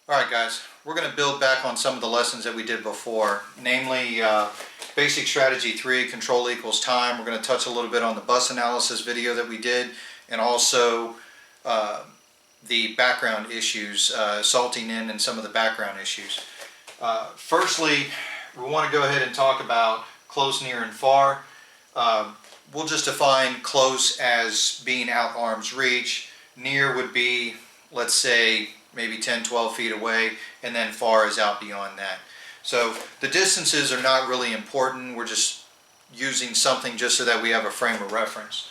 Alright guys, we're going to build back on some of the lessons that we did before, namely basic strategy 3, control equals time. We're going to touch a little bit on the bus analysis video that we did, and also the background issues, salting in and some of the background issues. Firstly, we want to go ahead and talk about close, near, and far. We'll just define close as being out arm's reach. Near would be, let's say, maybe 10-12 feet away, and then far is out beyond that. So the distances are not really important. We're just using something just so that we have a frame of reference.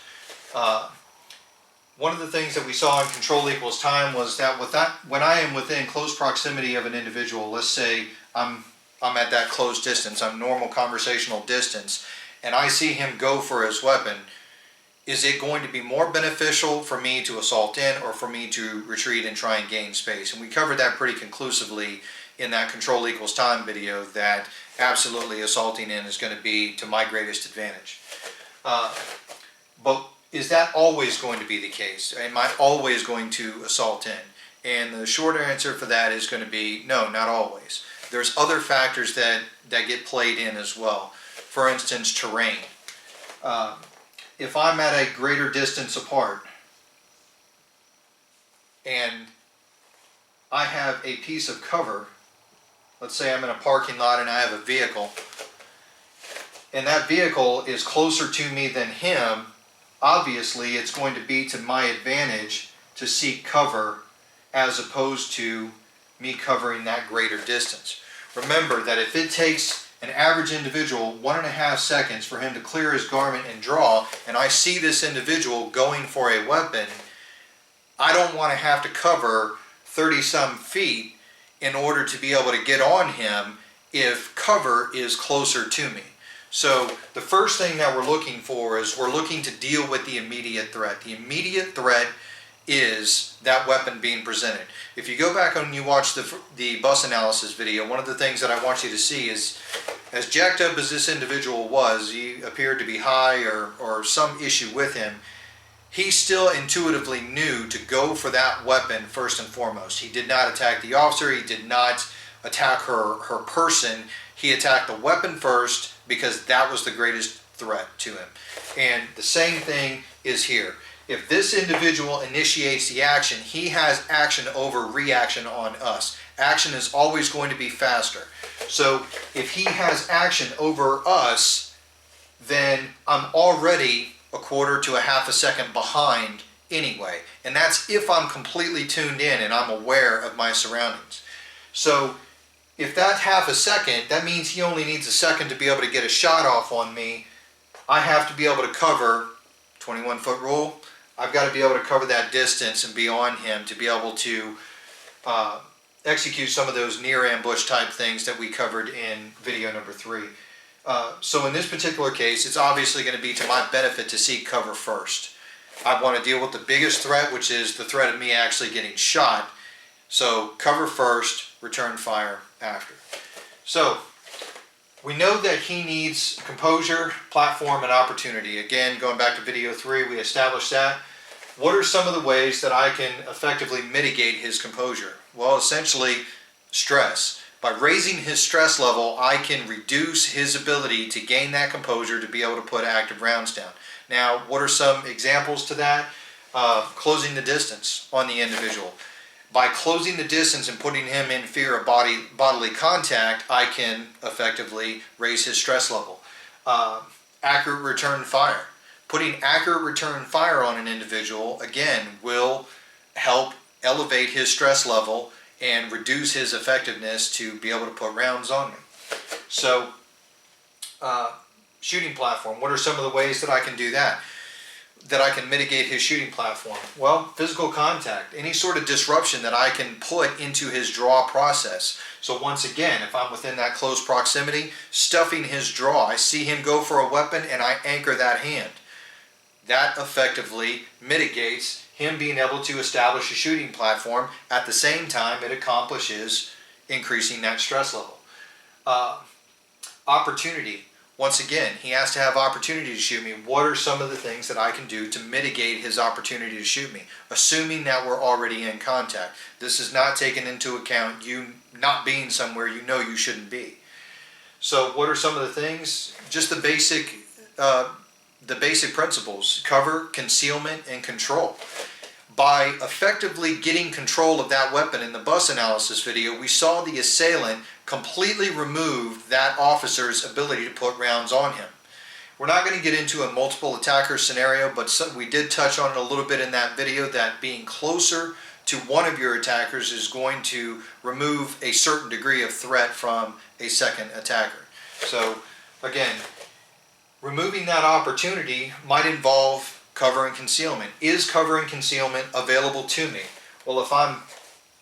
One of the things that we saw in control equals time was that when I am within close proximity of an individual, let's say I'm at that close distance, I'm normal conversational distance, and I see him go for his weapon, is it going to be more beneficial for me to assault in or for me to retreat and try and gain space? And we covered that pretty conclusively in that control equals time video, that absolutely assaulting in is going to be to my greatest advantage. But is that always going to be the case? Am I always going to assault in? And the short answer for that is going to be no, not always. There's other factors that get played in as well. For instance, terrain. If I'm at a greater distance apart and I have a piece of cover, let's say I'm in a parking lot and I have a vehicle, and that vehicle is closer to me than him, obviously it's going to be to my advantage to seek cover as opposed to me covering that greater distance. Remember that if it takes an average individual 1.5 seconds for him to clear his garment and draw, and I see this individual going for a weapon, I don't want to have to cover 30-some feet in order to be able to get on him if cover is closer to me. So the first thing that we're looking for is we're looking to deal with the immediate threat. The immediate threat is that weapon being presented. If you go back and you watch the bus analysis video, one of the things that I want you to see is, as jacked up as this individual was, he appeared to be high or some issue with him, he still intuitively knew to go for that weapon first and foremost. He did not attack the officer, he did not attack her person, he attacked the weapon first because that was the greatest threat to him. And the same thing is here. If this individual initiates the action, he has action over reaction on us. Action is always going to be faster. So if he has action over us, then I'm already 1/4 to 1/2 second behind anyway. And that's if I'm completely tuned in and I'm aware of my surroundings. So if that's 1/2 second, that means he only needs a second to be able to get a shot off on me. I have to be able to cover, 21-foot rule, I've got to be able to cover that distance and be on him to be able to execute some of those near ambush type things that we covered in video number 3. So in this particular case, it's obviously going to be to my benefit to seek cover first. I want to deal with the biggest threat, which is the threat of me actually getting shot. So cover first, return fire after. So we know that he needs composure, platform, and opportunity. Again, going back to video 3, we established that. What are some of the ways that I can effectively mitigate his composure? Well, essentially, stress. By raising his stress level, I can reduce his ability to gain that composure to be able to put active rounds down. Now, what are some examples to that? Closing the distance on the individual. By closing the distance and putting him in fear of bodily contact, I can effectively raise his stress level. Accurate return fire. Putting accurate return fire on an individual, again, will help elevate his stress level and reduce his effectiveness to be able to put rounds on me. So, shooting platform. What are some of the ways that I can do that? That I can mitigate his shooting platform? Well, physical contact, any sort of disruption that I can put into his draw process. So once again, if I'm within that close proximity, stuffing his draw, I see him go for a weapon and I anchor that hand. That effectively mitigates him being able to establish a shooting platform. At the same time, it accomplishes increasing that stress level. Opportunity. Once again, he has to have opportunity to shoot me. What are some of the things that I can do to mitigate his opportunity to shoot me? Assuming that we're already in contact. This is not taking into account you not being somewhere you know you shouldn't be. So what are some of the things? Just the basic principles: cover, concealment, and control. By effectively getting control of that weapon in the bus analysis video, we saw the assailant completely remove that officer's ability to put rounds on him. We're not going to get into a multiple attacker scenario, but we did touch on it a little bit in that video, that being closer to one of your attackers is going to remove a certain degree of threat from a second attacker. So again, removing that opportunity might involve cover and concealment. Is cover and concealment available to me? Well, if I'm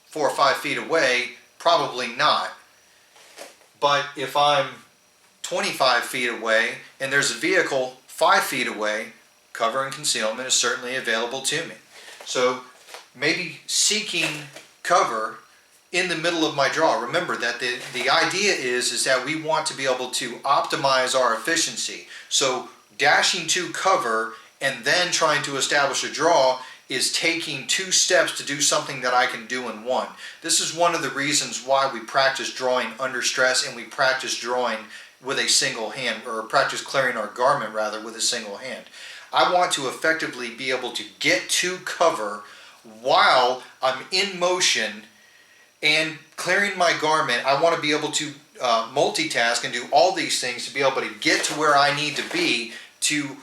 4 or 5 feet away, probably not. But if I'm 25 feet away and there's a vehicle 5 feet away, cover and concealment is certainly available to me. So maybe seeking cover in the middle of my draw. Remember that the idea is that we want to be able to optimize our efficiency. So dashing to cover and then trying to establish a draw is taking 2 steps to do something that I can do in 1. This is one of the reasons why we practice drawing under stress, and we practice drawing with a single hand, or practice clearing our garment rather with a single hand. I want to effectively be able to get to cover while I'm in motion and clearing my garment. I want to be able to multitask and do all these things to be able to get to where I need to be to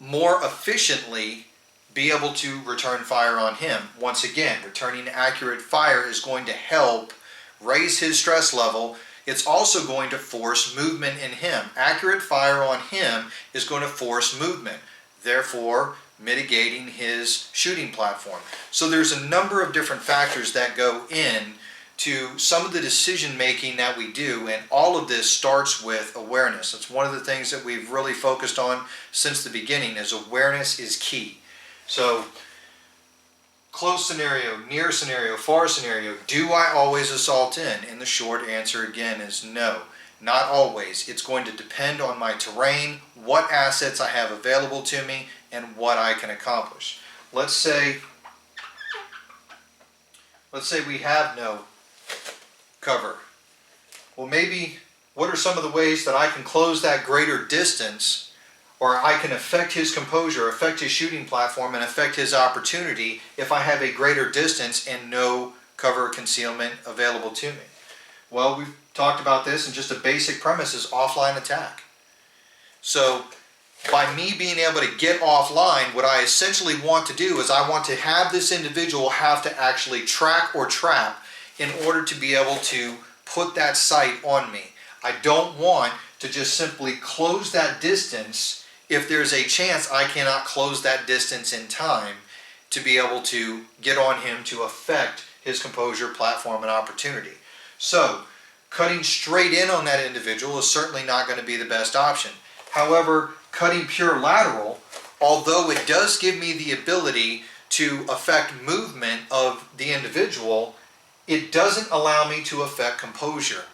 more efficiently be able to return fire on him. Once again, returning accurate fire is going to help raise his stress level. It's also going to force movement in him. Accurate fire on him is going to force movement, therefore mitigating his shooting platform. So there's a number of different factors that go in to some of the decision making that we do, and all of this starts with awareness. It's one of the things that we've really focused on since the beginning, is awareness is key. So close scenario, near scenario, far scenario, do I always assault in? And the short answer again is no, not always. It's going to depend on my terrain, what assets I have available to me, and what I can accomplish. Let's say we have no cover. Well, maybe what are some of the ways that I can close that greater distance, or I can affect his composure, affect his shooting platform, and affect his opportunity if I have a greater distance and no cover or concealment available to me? Well, we've talked about this, and just a basic premise is offline attack. So by me being able to get offline, what I essentially want to do is I want to have this individual have to actually track or trap in order to be able to put that sight on me. I don't want to just simply close that distance if there's a chance I cannot close that distance in time to be able to get on him to affect his composure, platform, and opportunity. So cutting straight in on that individual is certainly not going to be the best option. However, cutting pure lateral, although it does give me the ability to affect movement of the individual, it doesn't allow me to affect composure.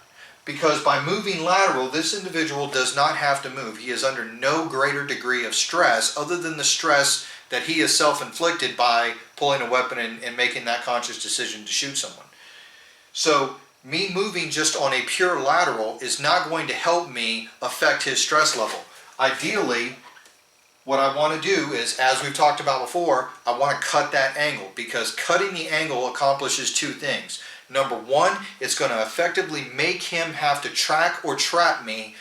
Because by moving lateral, this individual does not have to move. He is under no greater degree of stress other than the stress that he has self-inflicted by pulling a weapon and making that conscious decision to shoot someone. So me moving just on a pure lateral is not going to help me affect his stress level. Ideally, what I want to do is, as we've talked about before, I want to cut that angle, because cutting the angle accomplishes 2 things. Number 1, it's going to effectively make him have to track or trap me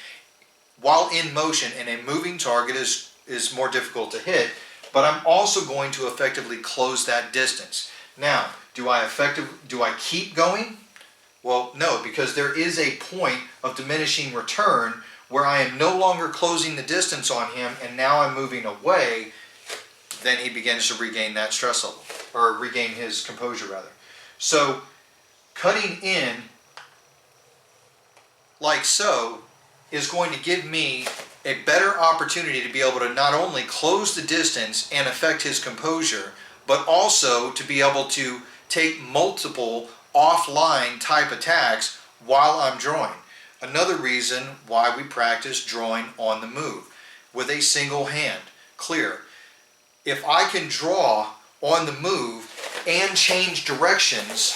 while in motion, and a moving target is more difficult to hit, but I'm also going to effectively close that distance. Now, do I keep going? Well, no, because there is a point of diminishing return where I am no longer closing the distance on him, and now I'm moving away. Then he begins to regain that stress level, or regain his composure rather. So cutting in like so is going to give me a better opportunity to be able to not only close the distance and affect his composure, but also to be able to take multiple offline type attacks while I'm drawing. Another reason why we practice drawing on the move with a single hand. Clear. If I can draw on the move and change directions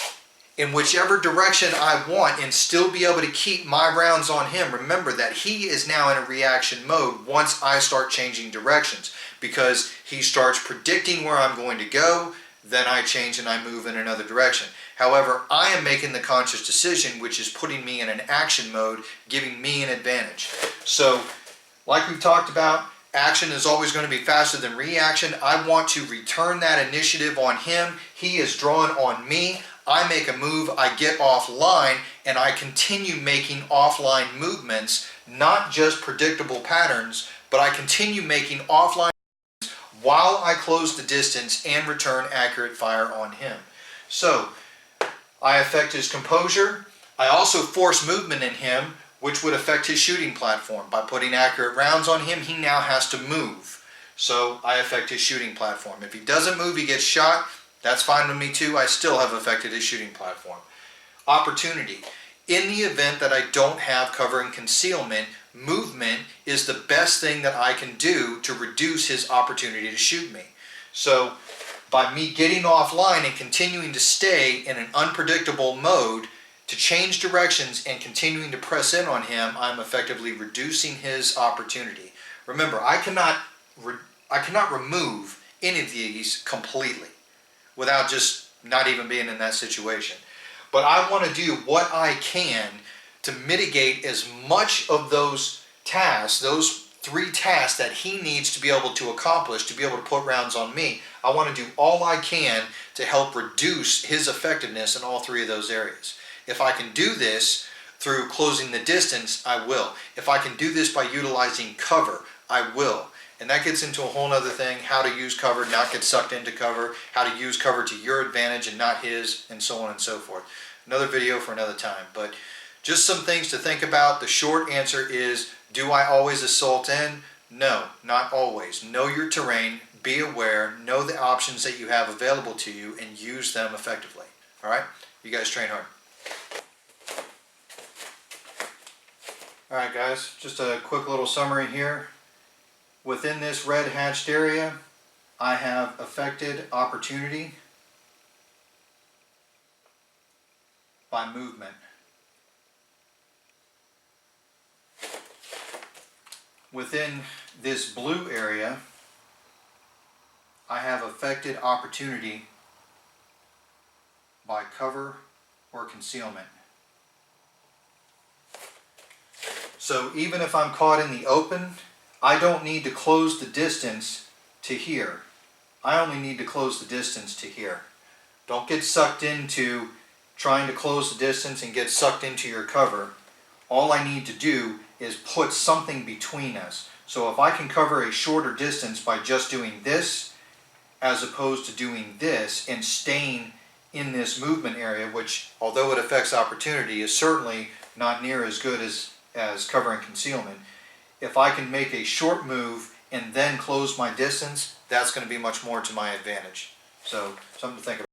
in whichever direction I want and still be able to keep my rounds on him, remember that he is now in a reaction mode once I start changing directions, because he starts predicting where I'm going to go, then I change and I move in another direction. However, I am making the conscious decision, which is putting me in an action mode, giving me an advantage. So, like we've talked about, action is always going to be faster than reaction. I want to return that initiative on him. He is drawing on me. I make a move, I get offline, and I continue making offline movements, not just predictable patterns, but I continue making offline while I close the distance and return accurate fire on him. So, I affect his composure. I also force movement in him, which would affect his shooting platform. By putting accurate rounds on him, he now has to move. So, I affect his shooting platform. If he doesn't move, he gets shot. That's fine with me too. I still have affected his shooting platform. Opportunity. In the event that I don't have cover and concealment, movement is the best thing that I can do to reduce his opportunity to shoot me. So by me getting offline and continuing to stay in an unpredictable mode, to change directions and continuing to press in on him, I'm effectively reducing his opportunity. Remember, I cannot remove any of these completely without just not even being in that situation. But I want to do what I can to mitigate as much of those tasks, those 3 tasks that he needs to be able to accomplish, to be able to put rounds on me. I want to do all I can to help reduce his effectiveness in all 3 of those areas. If I can do this through closing the distance, I will. If I can do this by utilizing cover, I will. And that gets into a whole other thing, how to use cover, not get sucked into cover, how to use cover to your advantage and not his, and so on and so forth. Another video for another time. But just some things to think about. The short answer is, do I always assault in? No, not always. Know your terrain, be aware, know the options that you have available to you, and use them effectively. All right? You guys train hard. All right, guys, just a quick little summary here. Within this red hatched area, I have affected opportunity by movement. Within this blue area, I have affected opportunity by cover or concealment. So even if I'm caught in the open, I don't need to close the distance to here. I only need to close the distance to here. Don't get sucked into trying to close the distance and get sucked into your cover. All I need to do is put something between us. So if I can cover a shorter distance by just doing this, as opposed to doing this and staying in this movement area, which, although it affects opportunity, is certainly not near as good as cover and concealment. If I can make a short move and then close my distance, that's going to be much more to my advantage. So, something to think about.